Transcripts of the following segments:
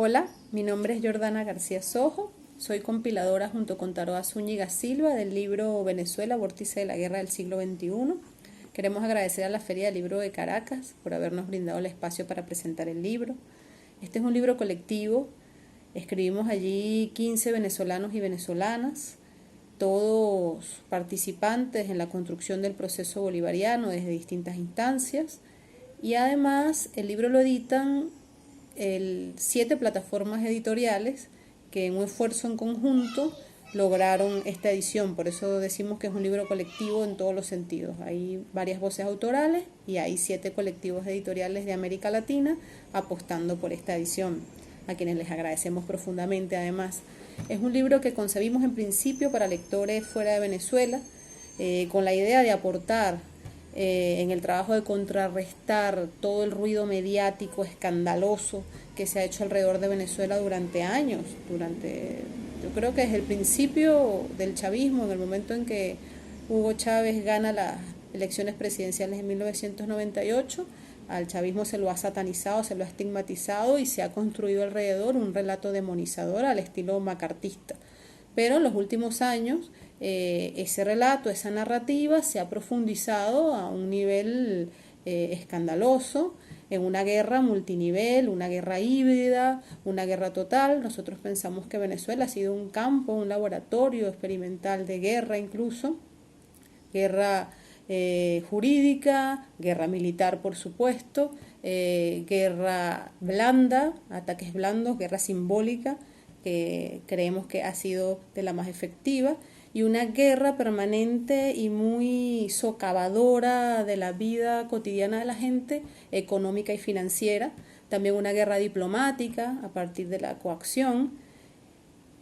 Hola, mi nombre es Jordana García Sojo, soy compiladora junto con Taroa Zúñiga Silva del libro Venezuela, Vórtice de la Guerra del siglo XXI. Queremos agradecer a la Feria del Libro de Caracas por habernos brindado el espacio para presentar el libro. Este es un libro colectivo, escribimos allí 15 venezolanos y venezolanas, todos participantes en la construcción del proceso bolivariano desde distintas instancias, y además el libro lo editan 7 plataformas editoriales que en un esfuerzo en conjunto lograron esta edición. Por eso decimos que es un libro colectivo en todos los sentidos. Hay varias voces autorales y hay 7 colectivos editoriales de América Latina apostando por esta edición, a quienes les agradecemos profundamente. Además, es un libro que concebimos en principio para lectores fuera de Venezuela, con la idea de aportar en el trabajo de contrarrestar todo el ruido mediático escandaloso que se ha hecho alrededor de Venezuela durante años, yo creo que desde el principio del chavismo, en el momento en que Hugo Chávez gana las elecciones presidenciales en 1998, al chavismo se lo ha satanizado, se lo ha estigmatizado y se ha construido alrededor un relato demonizador al estilo macartista. Pero en los últimos años ese relato, esa narrativa se ha profundizado a un nivel escandaloso, en una guerra multinivel, una guerra híbrida, una guerra total. Nosotros pensamos que Venezuela ha sido un campo, un laboratorio experimental de guerra incluso, guerra jurídica, guerra militar por supuesto, guerra blanda, ataques blandos, guerra simbólica, que creemos que ha sido de la más efectiva, y una guerra permanente y muy socavadora de la vida cotidiana de la gente, económica y financiera, también una guerra diplomática a partir de la coacción.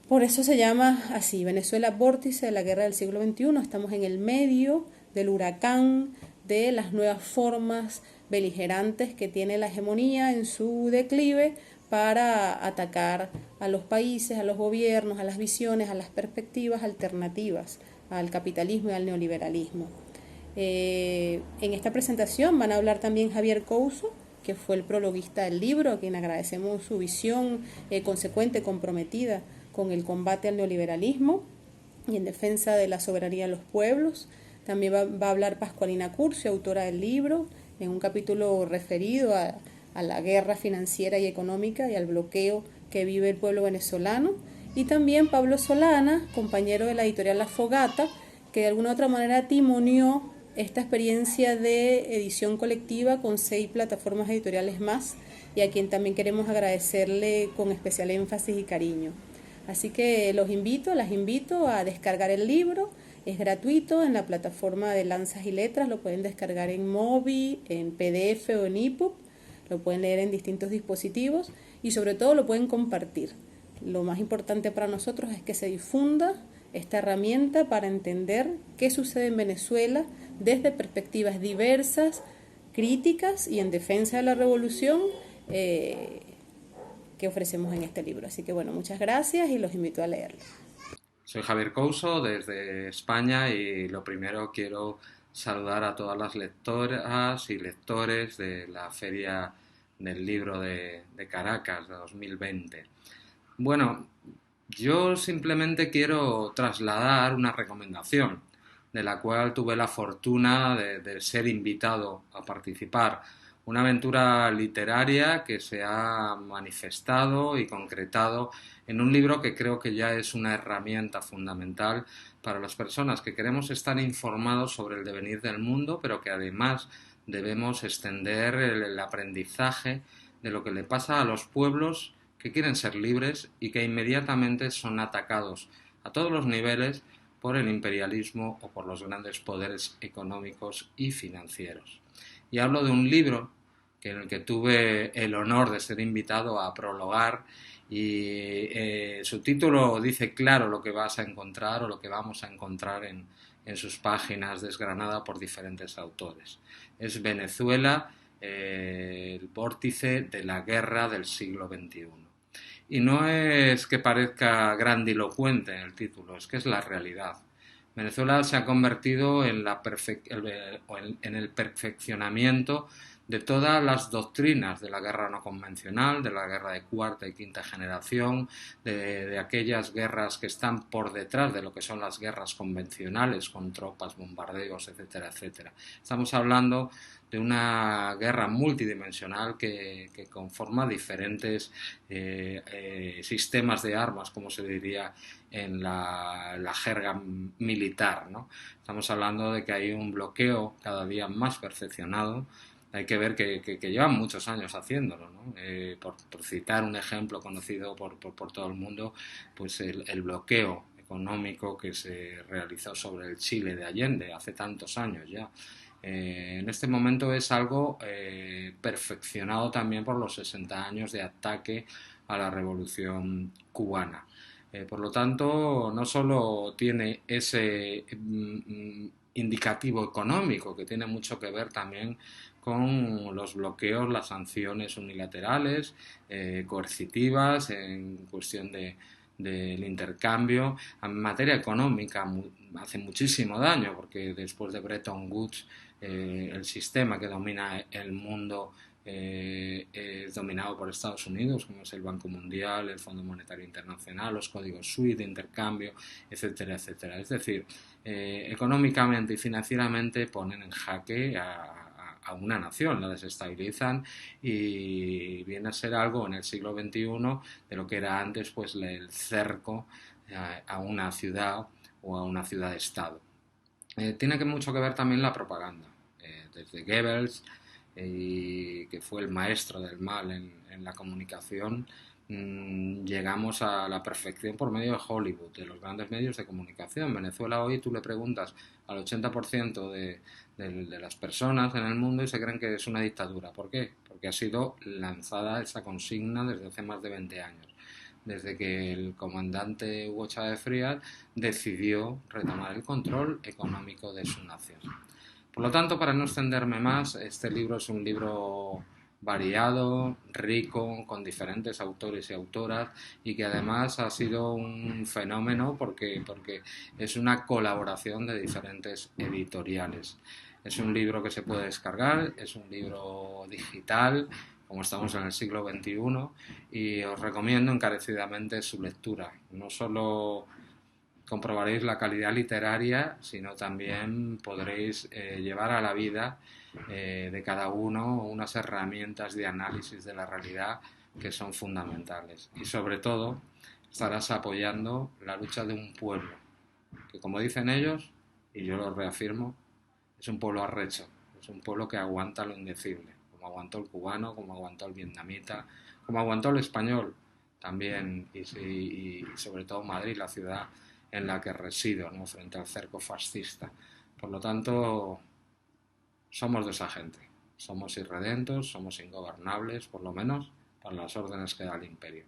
Por eso se llama así, Venezuela, vórtice de la guerra del siglo XXI. Estamos en el medio del huracán de las nuevas formas beligerantes que tiene la hegemonía en su declive para atacar a los países, a los gobiernos, a las visiones, a las perspectivas alternativas al capitalismo y al neoliberalismo. En esta presentación van a hablar también Javier Couso, que fue el prologuista del libro, a quien agradecemos su visión consecuente, comprometida con el combate al neoliberalismo y en defensa de la soberanía de los pueblos. También va a hablar Pascualina Curcio, autora del libro, en un capítulo referido a la guerra financiera y económica y al bloqueo que vive el pueblo venezolano. Y también Pablo Solana, compañero de la editorial La Fogata, que de alguna u otra manera timonió esta experiencia de edición colectiva con 6 plataformas editoriales más, y a quien también queremos agradecerle con especial énfasis y cariño. Así que las invito a descargar el libro. Es gratuito en la plataforma de Lanzas y Letras, lo pueden descargar en Mobi, en PDF o en EPUB, lo pueden leer en distintos dispositivos y sobre todo lo pueden compartir. Lo más importante para nosotros es que se difunda esta herramienta para entender qué sucede en Venezuela desde perspectivas diversas, críticas y en defensa de la revolución que ofrecemos en este libro. Así que bueno, muchas gracias y los invito a leerlo. Soy Javier Couso desde España y lo primero quiero saludar a todas las lectoras y lectores de la Feria del Libro de Caracas de 2020. Bueno, yo simplemente quiero trasladar una recomendación de la cual tuve la fortuna de ser invitado a participar. Una aventura literaria que se ha manifestado y concretado en un libro que creo que ya es una herramienta fundamental para las personas que queremos estar informados sobre el devenir del mundo, pero que además debemos extender el aprendizaje de lo que le pasa a los pueblos que quieren ser libres y que inmediatamente son atacados a todos los niveles por el imperialismo o por los grandes poderes económicos y financieros. Y hablo de un libro en el que tuve el honor de ser invitado a prologar y su título dice claro lo que vas a encontrar o lo que vamos a encontrar en sus páginas, desgranada por diferentes autores. Es Venezuela, el vórtice de la guerra del siglo XXI. Y no es que parezca grandilocuente en el título, es que es la realidad. Venezuela se ha convertido en el perfeccionamiento de todas las doctrinas de la guerra no convencional, de la guerra de cuarta y quinta generación, de aquellas guerras que están por detrás de lo que son las guerras convencionales con tropas, bombardeos, etcétera, etcétera. Estamos hablando de una guerra multidimensional que conforma diferentes sistemas de armas, como se diría en la jerga militar, ¿no? Estamos hablando de que hay un bloqueo cada día más perfeccionado. Hay que ver que llevan muchos años haciéndolo, ¿no? Por citar un ejemplo conocido por todo el mundo, pues el bloqueo económico que se realizó sobre el Chile de Allende hace tantos años ya. En este momento es algo perfeccionado también por los 60 años de ataque a la Revolución Cubana. Por lo tanto, no solo tiene ese indicativo económico, que tiene mucho que ver también con los bloqueos, las sanciones unilaterales, coercitivas, en cuestión del intercambio. En materia económica hace muchísimo daño, porque después de Bretton Woods el sistema que domina el mundo es dominado por Estados Unidos, como es el Banco Mundial, el Fondo Monetario Internacional, los códigos SWIFT de intercambio, etcétera, etcétera. Es decir, económicamente y financieramente ponen en jaque a una nación, la desestabilizan y viene a ser algo en el siglo XXI de lo que era antes pues el cerco a una ciudad o a una ciudad-estado. Tiene mucho que ver también la propaganda, desde Goebbels, que fue el maestro del mal en la comunicación, llegamos a la perfección por medio de Hollywood, de los grandes medios de comunicación. En Venezuela hoy tú le preguntas al 80% de las personas en el mundo y se creen que es una dictadura. ¿Por qué? Porque ha sido lanzada esa consigna desde hace más de 20 años. Desde que el comandante Hugo Chávez Frías decidió retomar el control económico de su nación. Por lo tanto, para no extenderme más, este libro es un libro variado, rico, con diferentes autores y autoras y que además ha sido un fenómeno porque es una colaboración de diferentes editoriales. Es un libro que se puede descargar, es un libro digital, como estamos en el siglo XXI, y os recomiendo encarecidamente su lectura. No solo comprobaréis la calidad literaria, sino también podréis llevar a la vida de cada uno unas herramientas de análisis de la realidad que son fundamentales. Y sobre todo, estarás apoyando la lucha de un pueblo, que como dicen ellos, y yo lo reafirmo, es un pueblo arrecho, es un pueblo que aguanta lo indecible, como aguantó el cubano, como aguantó el vietnamita, como aguantó el español también, y sobre todo Madrid, la ciudad en la que resido, ¿no?, frente al cerco fascista. Por lo tanto, somos de esa gente. Somos irredentos, somos ingobernables, por lo menos para las órdenes que da el imperio.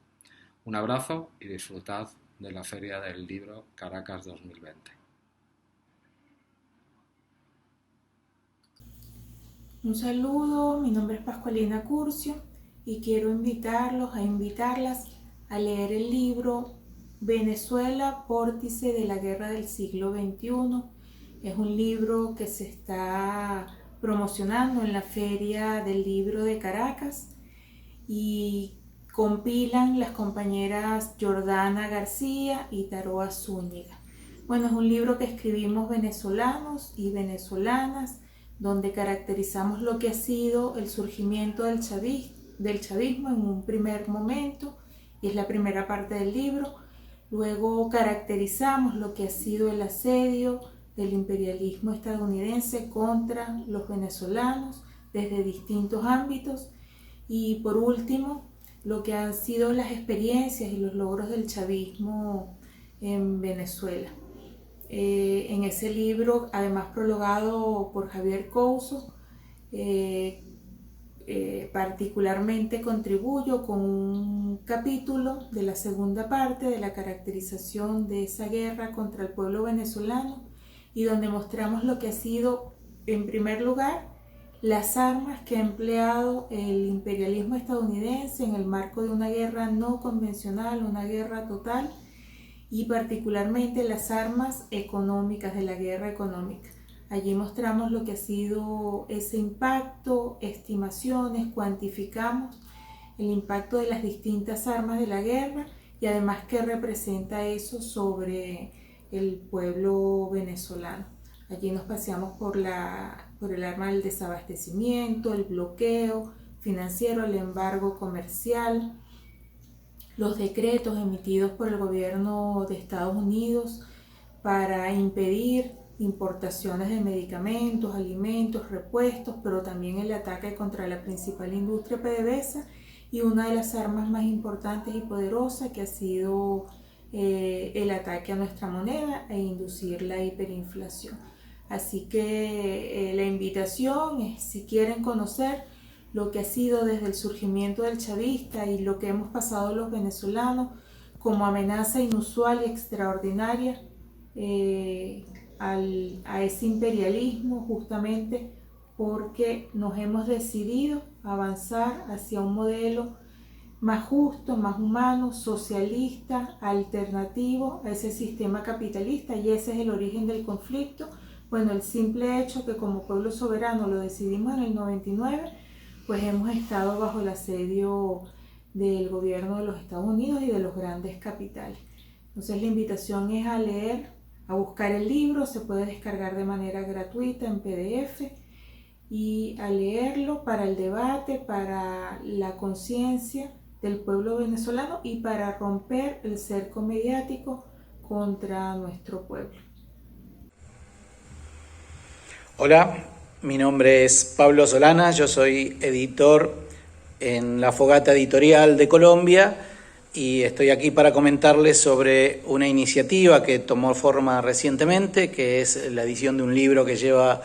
Un abrazo y disfrutad de la Feria del Libro Caracas 2020. Un saludo, mi nombre es Pascualina Curcio y quiero invitarlos a invitarlas a leer el libro Venezuela, vórtice de la guerra del siglo XXI. Es un libro que se está promocionando en la Feria del Libro de Caracas y compilan las compañeras Jordana García y Taroa Zúñiga. Bueno, es un libro que escribimos venezolanos y venezolanas, donde caracterizamos lo que ha sido el surgimiento del chavismo en un primer momento, y es la primera parte del libro. Luego caracterizamos lo que ha sido el asedio del imperialismo estadounidense contra los venezolanos desde distintos ámbitos. Y por último, lo que han sido las experiencias y los logros del chavismo en Venezuela. En ese libro, además prologado por Javier Couso, particularmente contribuyo con un capítulo de la segunda parte de la caracterización de esa guerra contra el pueblo venezolano, y donde mostramos lo que ha sido, en primer lugar, las armas que ha empleado el imperialismo estadounidense en el marco de una guerra no convencional, una guerra total, y particularmente las armas económicas de la guerra económica. Allí mostramos lo que ha sido ese impacto, estimaciones, cuantificamos el impacto de las distintas armas de la guerra y además qué representa eso sobre el pueblo venezolano. Allí nos paseamos por el arma del desabastecimiento, el bloqueo financiero, el embargo comercial, los decretos emitidos por el gobierno de Estados Unidos para impedir importaciones de medicamentos, alimentos, repuestos, pero también el ataque contra la principal industria PDVSA y una de las armas más importantes y poderosas que ha sido el ataque a nuestra moneda e inducir la hiperinflación. Así que la invitación es, si quieren conocer lo que ha sido desde el surgimiento del chavista y lo que hemos pasado los venezolanos como amenaza inusual y extraordinaria a ese imperialismo, justamente porque nos hemos decidido avanzar hacia un modelo más justo, más humano, socialista, alternativo a ese sistema capitalista, y ese es el origen del conflicto. Bueno, el simple hecho que como pueblo soberano lo decidimos en el 99, pues hemos estado bajo el asedio del gobierno de los Estados Unidos y de los grandes capitales. Entonces la invitación es a leer, a buscar el libro, se puede descargar de manera gratuita en PDF y a leerlo para el debate, para la conciencia del pueblo venezolano y para romper el cerco mediático contra nuestro pueblo. Hola, mi nombre es Pablo Solanas, yo soy editor en La Fogata Editorial de Colombia y estoy aquí para comentarles sobre una iniciativa que tomó forma recientemente, que es la edición de un libro que lleva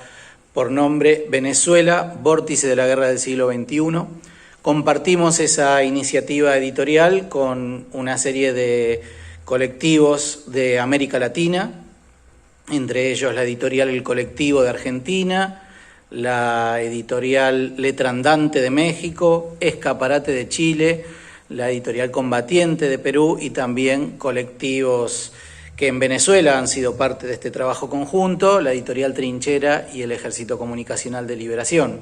por nombre Venezuela, Vórtice de la Guerra del Siglo XXI. Compartimos esa iniciativa editorial con una serie de colectivos de América Latina, entre ellos la editorial El Colectivo de Argentina, la editorial Letra Andante de México, Escaparate de Chile, la editorial Combatiente de Perú y también colectivos que en Venezuela han sido parte de este trabajo conjunto, la editorial Trinchera y el Ejército Comunicacional de Liberación.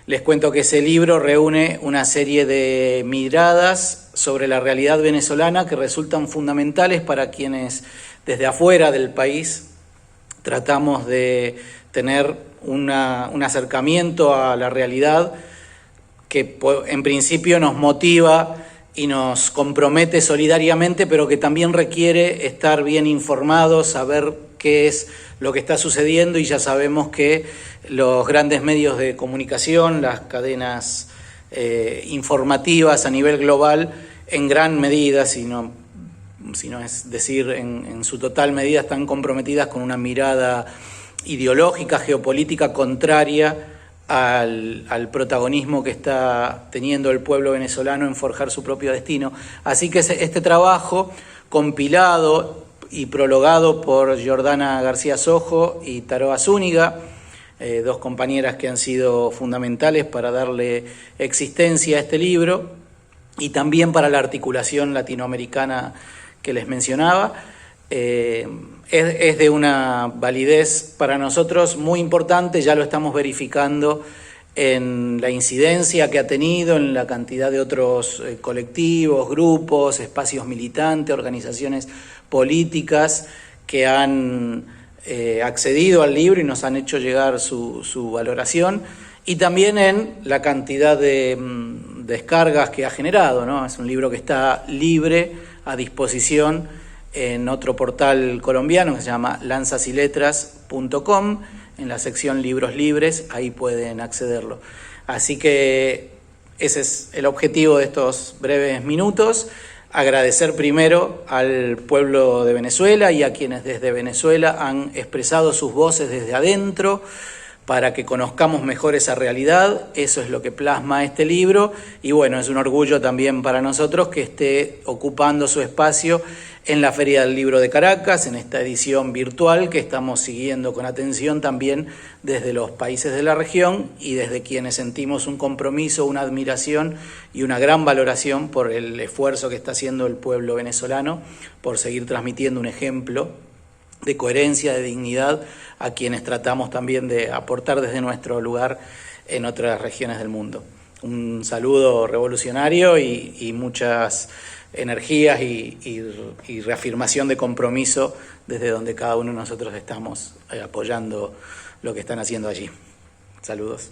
Les cuento que ese libro reúne una serie de miradas sobre la realidad venezolana que resultan fundamentales para quienes desde afuera del país tratamos de tener un acercamiento a la realidad que en principio nos motiva y nos compromete solidariamente, pero que también requiere estar bien informados, saber qué es lo que está sucediendo, y ya sabemos que los grandes medios de comunicación, las cadenas informativas a nivel global, en gran medida, si no es decir en su total medida, están comprometidas con una mirada ideológica, geopolítica contraria al protagonismo que está teniendo el pueblo venezolano en forjar su propio destino. Así que este trabajo, compilado y prologado por Jordana García Sojo y Taroa Zúñiga, dos compañeras que han sido fundamentales para darle existencia a este libro y también para la articulación latinoamericana que les mencionaba, es de una validez para nosotros muy importante. Ya lo estamos verificando en la incidencia que ha tenido, en la cantidad de otros colectivos, grupos, espacios militantes, organizaciones políticas que han accedido al libro y nos han hecho llegar su valoración, y también en la cantidad de descargas que ha generado, ¿no? Es un libro que está libre, a disposición en otro portal colombiano que se llama lanzasyletras.com, en la sección Libros Libres, ahí pueden accederlo. Así que ese es el objetivo de estos breves minutos. Agradecer primero al pueblo de Venezuela y a quienes desde Venezuela han expresado sus voces desde adentro para que conozcamos mejor esa realidad. Eso es lo que plasma este libro, y bueno, es un orgullo también para nosotros que esté ocupando su espacio en la Feria del Libro de Caracas, en esta edición virtual que estamos siguiendo con atención también desde los países de la región y desde quienes sentimos un compromiso, una admiración y una gran valoración por el esfuerzo que está haciendo el pueblo venezolano por seguir transmitiendo un ejemplo de coherencia, de dignidad a quienes tratamos también de aportar desde nuestro lugar en otras regiones del mundo. Un saludo revolucionario y muchas energías y reafirmación de compromiso desde donde cada uno de nosotros estamos apoyando lo que están haciendo allí. Saludos.